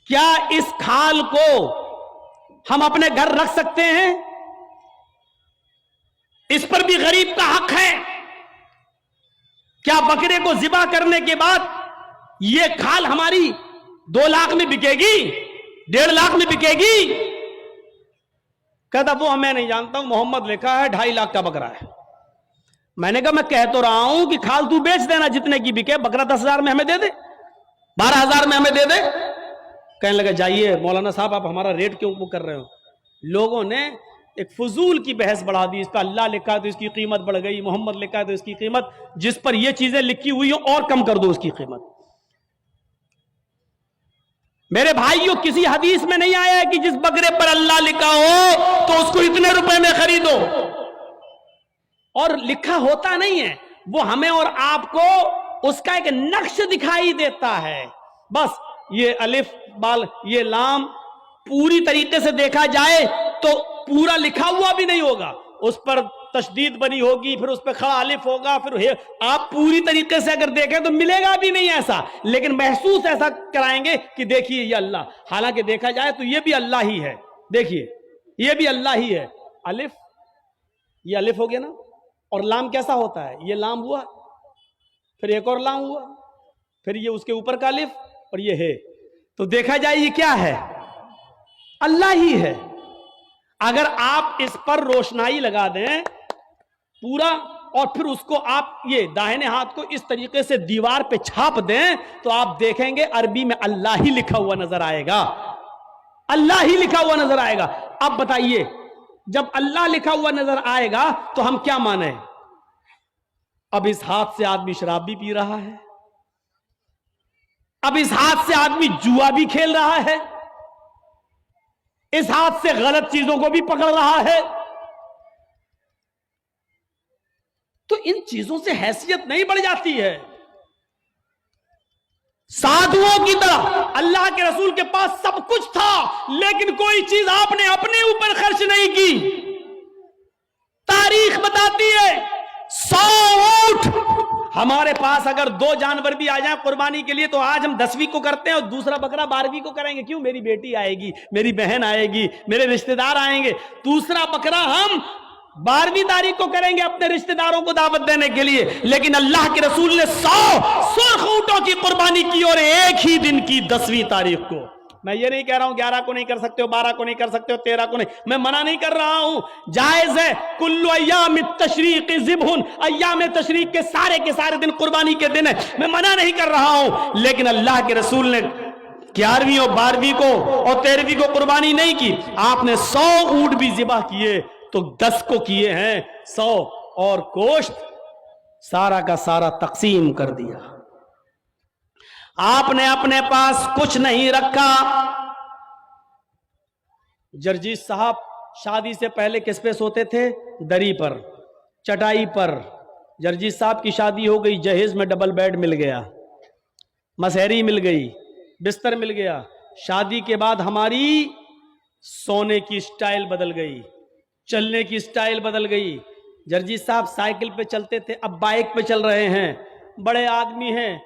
کیا اس کھال کو ہم اپنے گھر رکھ سکتے ہیں؟ اس پر بھی غریب کا حق ہے۔ کیا بکرے کو ذبح کرنے کے بعد یہ کھال ہماری 2 لاکھ میں بکے گی، 1.5 لاکھ میں بکے گی؟ کہتا وہ میں نہیں جانتا ہوں، محمد لکھا ہے 2.5 لاکھ کا بکرا ہے۔ میں نے کہا میں کہہ تو رہا ہوں کہ کھال تو بیچ دینا جتنے کی بکے، بکرا 10,000 میں ہمیں دے دے، 12,000 میں ہمیں دے دے۔ کہنے لگا جائیے مولانا صاحب آپ ہمارا ریٹ کیوں کر رہے ہو؟ لوگوں نے ایک فضول کی بحث بڑھا دی، اس پہ اللہ لکھا ہے تو اس کی قیمت بڑھ گئی، محمد لکھا ہے تو اس کی قیمت، جس پر یہ چیزیں لکھی ہوئی ہوں اور کم کر دو اس کی قیمت۔ میرے بھائیوں کسی حدیث میں نہیں آیا ہے کہ جس بکرے پر اللہ لکھا ہو تو اس کو اتنے روپے میں خریدو، اور لکھا ہوتا نہیں ہے، وہ ہمیں اور آپ کو اس کا ایک نقش دکھائی دیتا ہے۔ بس یہ الف بال یہ لام پوری طریقے سے دیکھا جائے تو پورا لکھا ہوا بھی نہیں ہوگا، اس پر تشدید بنی ہوگی، پھر اس پہ کھڑا الف ہوگا، پھر آپ پوری طریقے سے اگر دیکھیں تو ملے گا بھی نہیں ایسا، لیکن محسوس ایسا کرائیں گے کہ دیکھیے یہ اللہ، حالانکہ دیکھا جائے تو یہ بھی اللہ ہی ہے۔ دیکھیے یہ بھی اللہ ہی ہے۔ الف، یہ الف ہو گیا نا، اور لام کیسا ہوتا ہے؟ یہ لام ہوا، پھر ایک اور لام ہوا، پھر یہ اس کے اوپر کا الف، اور یہ ہے، تو دیکھا جائے یہ کیا ہے؟ اللہ ہی ہے۔ اگر آپ اس پر روشنائی لگا دیں پورا، اور پھر اس کو آپ یہ داہنے ہاتھ کو اس طریقے سے دیوار پہ چھاپ دیں تو آپ دیکھیں گے عربی میں اللہ ہی لکھا ہوا نظر آئے گا، اللہ ہی لکھا ہوا نظر آئے گا۔ اب بتائیے جب اللہ لکھا ہوا نظر آئے گا تو ہم کیا مانیں؟ اب اس ہاتھ سے آدمی شراب بھی پی رہا ہے، اب اس ہاتھ سے آدمی جوا بھی کھیل رہا ہے، اس ہاتھ سے غلط چیزوں کو بھی پکڑ رہا ہے، تو ان چیزوں سے حیثیت نہیں بڑھ جاتی ہے؟ سادھوؤں کی طرح اللہ کے رسول کے پاس سب کچھ تھا، لیکن کوئی چیز آپ نے اپنے اوپر خرچ نہیں کی۔ تاریخ بتاتی ہے 100 اونٹ ہمارے پاس اگر 2 جانور بھی آ جائیں قربانی کے لیے تو آج ہم 10ویں کو کرتے ہیں اور دوسرا بکرا 12ویں کو کریں گے۔ کیوں؟ میری بیٹی آئے گی، میری بہن آئے گی، میرے رشتہ دار آئیں گے، دوسرا بکرا ہم 12ویں تاریخ کو کریں گے اپنے رشتہ داروں کو دعوت دینے کے لیے۔ لیکن اللہ کے رسول نے 100 سرخ اونٹوں کی قربانی کی، اور ایک ہی دن کی 10ویں تاریخ کو۔ میں یہ نہیں کہہ رہا ہوں 11 کو نہیں کر سکتے ہو، 12 کو نہیں کر سکتے ہو، 13 کو نہیں، میں منع نہیں کر رہا ہوں، جائز ہے۔ کل ایام التشریق ذبح، ایام تشریق کے سارے دن قربانی کے دن ہے، میں منع نہیں کر رہا ہوں، لیکن اللہ کے رسول نے 11ویں اور 12ویں کو اور 13ویں کو قربانی نہیں کی۔ آپ نے 100 اونٹ بھی ذبح کیے تو 10 کو کیے ہیں 100، اور گوشت سارا کا سارا تقسیم کر دیا۔ آپ نے اپنے پاس کچھ نہیں رکھا۔ جرجیت صاحب شادی سے پہلے کس پہ سوتے تھے؟ دری پر، چٹائی پر۔ جرجیت صاحب کی شادی ہو گئی، جہیز میں ڈبل بیڈ مل گیا، مسہری مل گئی، بستر مل گیا۔ شادی کے بعد ہماری سونے کی سٹائل بدل گئی، چلنے کی سٹائل بدل گئی۔ جرجیت صاحب سائیکل پہ چلتے تھے، اب بائک پہ چل رہے ہیں، بڑے آدمی ہیں،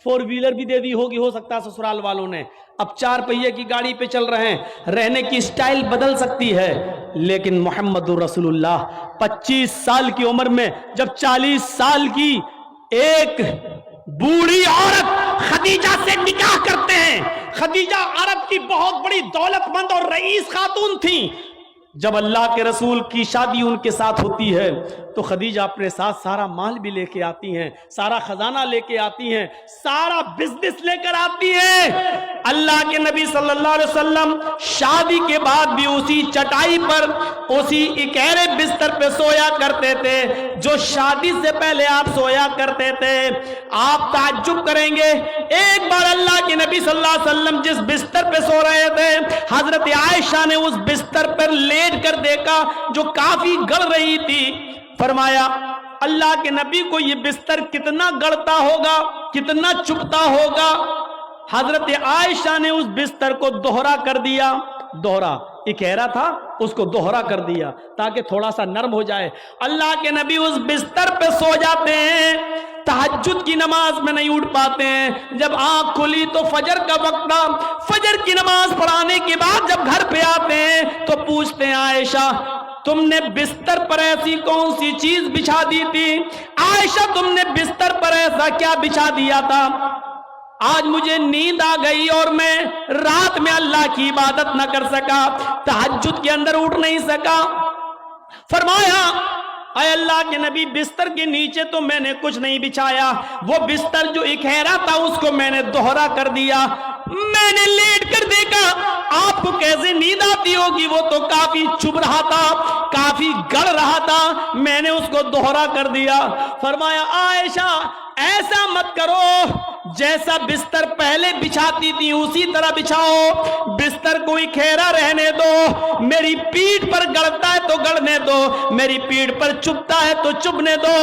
4 ویلر بھی دے دی ہوگی ہو سکتا ہے سسرال والوں نے، اب 4 پہیے کی گاڑی پہ چل رہے ہیں۔ رہنے کی سٹائل بدل سکتی ہے، لیکن محمد رسول اللہ 25 سال کی عمر میں جب 40 سال کی ایک بوڑھی عورت خدیجہ سے نکاح کرتے ہیں، خدیجہ عرب کی بہت بڑی دولت مند اور رئیس خاتون تھیں، جب اللہ کے رسول کی شادی ان کے ساتھ ہوتی ہے تو خدیجہ اپنے ساتھ سارا مال بھی لے کے آتی ہیں، سارا خزانہ لے کے آتی ہیں، سارا بزنس لے کر آتی ہیں۔ اللہ کے نبی صلی اللہ علیہ وسلم شادی کے بعد بھی اسی چٹائی پر، اسی اکیرے بستر پہ سویا کرتے تھے جو شادی سے پہلے آپ سویا کرتے تھے۔ آپ تعجب کریں گے، ایک بار اللہ کے نبی صلی اللہ علیہ وسلم جس بستر پہ سو رہے تھے، حضرت عائشہ نے اس بستر پر لیٹ کر دیکھا جو کافی گڑ رہی تھی۔ فرمایا اللہ کے نبی کو یہ بستر کتنا گڑتا ہوگا، کتنا چپتا ہوگا۔ حضرت عائشہ نے اس بستر کو دوہرا کر دیا، دوہرا اکھیرا تھا اس کو دوہرا کر دیا تاکہ تھوڑا سا نرم ہو جائے۔ اللہ کے نبی اس بستر پہ سو جاتے ہیں، تہجد کی نماز میں نہیں اٹھ پاتے ہیں۔ جب آنکھ کھلی تو فجر کا وقت تھا، فجر کی نماز پڑھانے کے بعد جب گھر پہ آتے ہیں تو پوچھتے ہیں عائشہ تم نے بستر پر ایسی کون سی چیز بچھا دی تھی؟ عائشہ تم نے بستر پر ایسا کیا بچھا دیا تھا؟ آج مجھے نیند آ گئی اور میں رات میں اللہ کی عبادت نہ کر سکا، تہجد کے اندر اٹھ نہیں سکا۔ فرمایا اے اللہ کے نبی بستر کے نیچے تو میں نے کچھ نہیں بچھایا، وہ بستر جو اکھیرا تھا اس کو میں نے دوہرا کر دیا۔ میں نے لیٹ کر دیکھا آپ کو کیسے نیند آتی ہوگی، وہ تو کافی چبھ رہا تھا، کافی گڑ رہا تھا، میں نے اس کو دوہرا کر دیا۔ فرمایا عائشہ ایسا مت کرو، جیسا بستر پہلے بچھاتی تھی اسی طرح بچھاؤ، بستر کو اکھیرا رہنے دو، میری پیٹھ پر گڑتا ہے تو گڑنے دو، میری پیٹھ پر چبھتا ہے تو چبھنے دو۔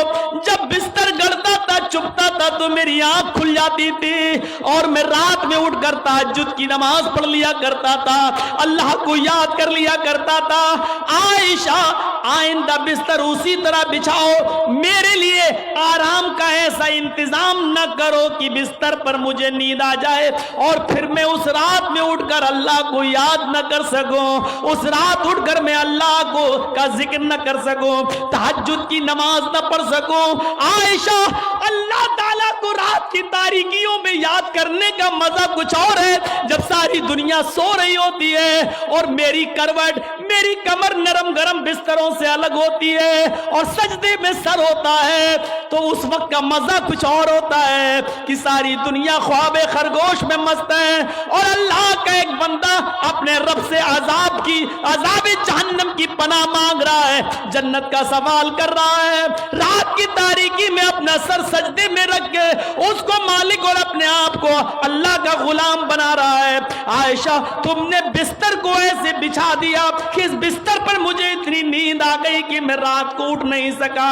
جب بستر گڑتا تھا چبھتا تھا تو میری آنکھ کھل جاتی تھی اور میں رات میں اٹھ کر تہجد کی نماز پڑھ لیا کرتا تھا، اللہ کو یاد کر لیا کرتا تھا۔ عائشہ آئندہ بستر اسی طرح بچھاؤ، میرے لیے آرام کا ایسا انتظام نہ کرو کہ بستر پر مجھے نیند آ جائے اور پھر میں اس رات میں اٹھ کر اللہ کو یاد نہ کر سکوں، اس رات اٹھ کر میں اللہ کو کا ذکر نہ کر سکوں، تہجد کی نماز نہ پڑھ سکوں۔ عائشہ اللہ تعالیٰ کو رات کی تاریکیوں میں یاد کرنے کا مزہ کچھ اور ہے، جب ساری دنیا سو رہی ہوتی ہے اور میری کروٹ، میری کمر نرم گرم بستروں سے الگ ہوتی ہے اور سجدے میں سر ہوتا ہے، تو اس وقت کا مزہ کچھ اور ہوتا ہے کہ ساری دنیا خواب خرگوش میں مست ہے اور اللہ کا ایک بندہ اپنے رب سے عذاب جہنم کی پناہ مانگ رہا ہے، جنت کا سوال کر رہا ہے، رات کی تاریکی میں اپنا سر سجدے میں رکھ کے اس کو مالک اور اپنے آپ کو اللہ کا غلام بنا رہا ہے۔ عائشہ تم نے بستر کو ایسے بچھا دیا کہ اس بستر پر مجھے اتنی نیند آ گئی کہ میں رات کو اٹھ نہیں سکا۔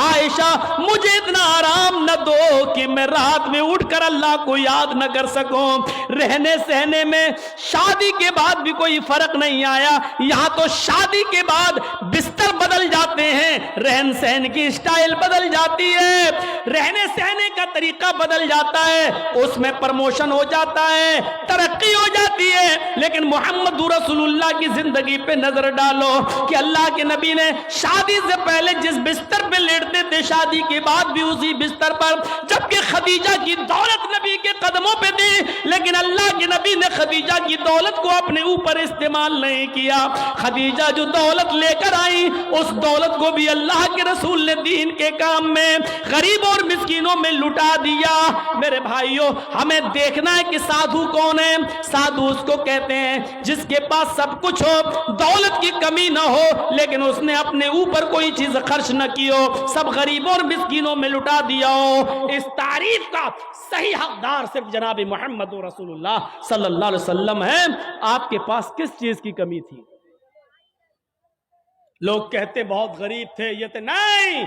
عائشہ مجھے اتنا آرام نہ دو کہ میں رات میں اٹھ کر اللہ کو یاد نہ کر سکوں۔ رہنے سہنے میں شادی کے بعد بھی کوئی فرق نہیں آیا، یہاں تو شادی کے بعد بستر بدل جاتے ہیں، رہن سہن کی اسٹائل بدل جاتی ہے، رہنے سہنے کا طریقہ بدل جاتا ہے، اس میں پرموشن ہو جاتا ہے، ترقی ہو جاتی ہے، لیکن محمد رسول اللہ کی زندگی پہ نظر ڈالو کہ اللہ کے نبی نے شادی سے پہلے جس بستر پہ لیٹتے تھے شادی کے بعد بھی اسی بستر پر، جبکہ خدیجہ کی دولت نبی کے قدموں پہ تھی، لیکن اللہ کے نبی نے خدیجہ کی دولت کو اپنے اوپر استعمال نہیں کیا۔ خدیجہ جو دولت لے کر آئی اس دولت کو بھی اللہ کے رسول نے دین کے کام میں غریب اور مسکینوں میں لٹا دیا۔ میرے بھائیوں ہمیں دیکھنا ہے کہ سادھو کون ہے۔ سادھو اس کو کہتے ہیں جس کے پاس سب کچھ ہو، دولت کی کمی نہ ہو، لیکن اس نے اپنے اوپر کوئی چیز خرچ نہ کی ہو، سب غریبوں اور مسکینوں میں لٹا دیا ہو۔ اس تعریف کا صحیح حقدار صرف جناب محمد رسول اللہ صلی اللہ علیہ وسلم ہے۔ آپ کے پاس کس چیز کی کمی تھی؟ لوگ کہتے بہت غریب تھے، یہ تھے، نہیں،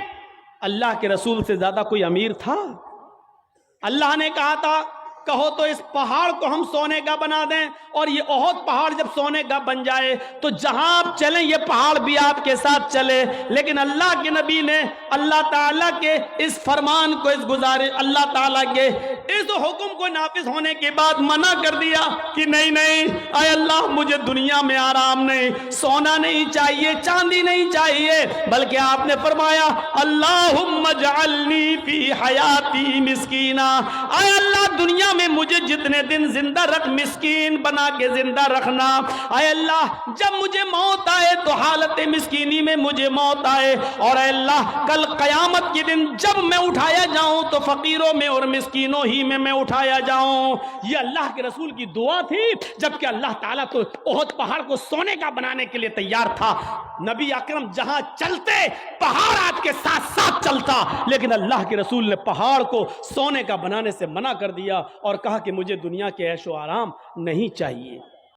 اللہ کے رسول سے زیادہ کوئی امیر تھا؟ اللہ نے کہا تھا کہو تو اس پہاڑ کو ہم سونے کا بنا دیں، اور یہ احد پہاڑ جب سونے کا بن جائے تو جہاں آپ چلیں یہ پہاڑ بھی آپ کے ساتھ چلے۔ لیکن اللہ کے نبی نے اللہ تعالیٰ کے اس فرمان کو، اس گزارش، اللہ تعالیٰ کے اس حکم کو نافذ ہونے کے بعد منع کر دیا کہ نہیں نہیں، اے اللہ مجھے دنیا میں آرام نہیں، سونا نہیں چاہیے، چاندی نہیں چاہیے، بلکہ آپ نے فرمایا اللہم اجعلنی فی حیاتی مسکینا، اے اللہ دنیا میں مجھے جتنے دن زندہ رکھ، مسکین بنا کے زندہ رکھنا۔ اے اللہ جب مجھے موت آئے تو حالت مسکینی میں مجھے موت آئے، اور اے اللہ کل قیامت کے دن جب میں اٹھایا جاؤں تو فقیروں میں اور مسکینوں ہی میں اٹھایا جاؤں۔ یہ اللہ کے رسول کی دعا تھی، جبکہ اللہ تعالیٰ تو احد پہاڑ کو سونے کا بنانے کے لیے تیار تھا۔ نبی اکرم جہاں چلتے پہاڑ آپ کے ساتھ ساتھ چلتا، لیکن اللہ کے رسول نے پہاڑ کو سونے کا بنانے سے منع کر دیا اور کہا کہ مجھے دنیا کے عیش و آرام نہیں چاہیے۔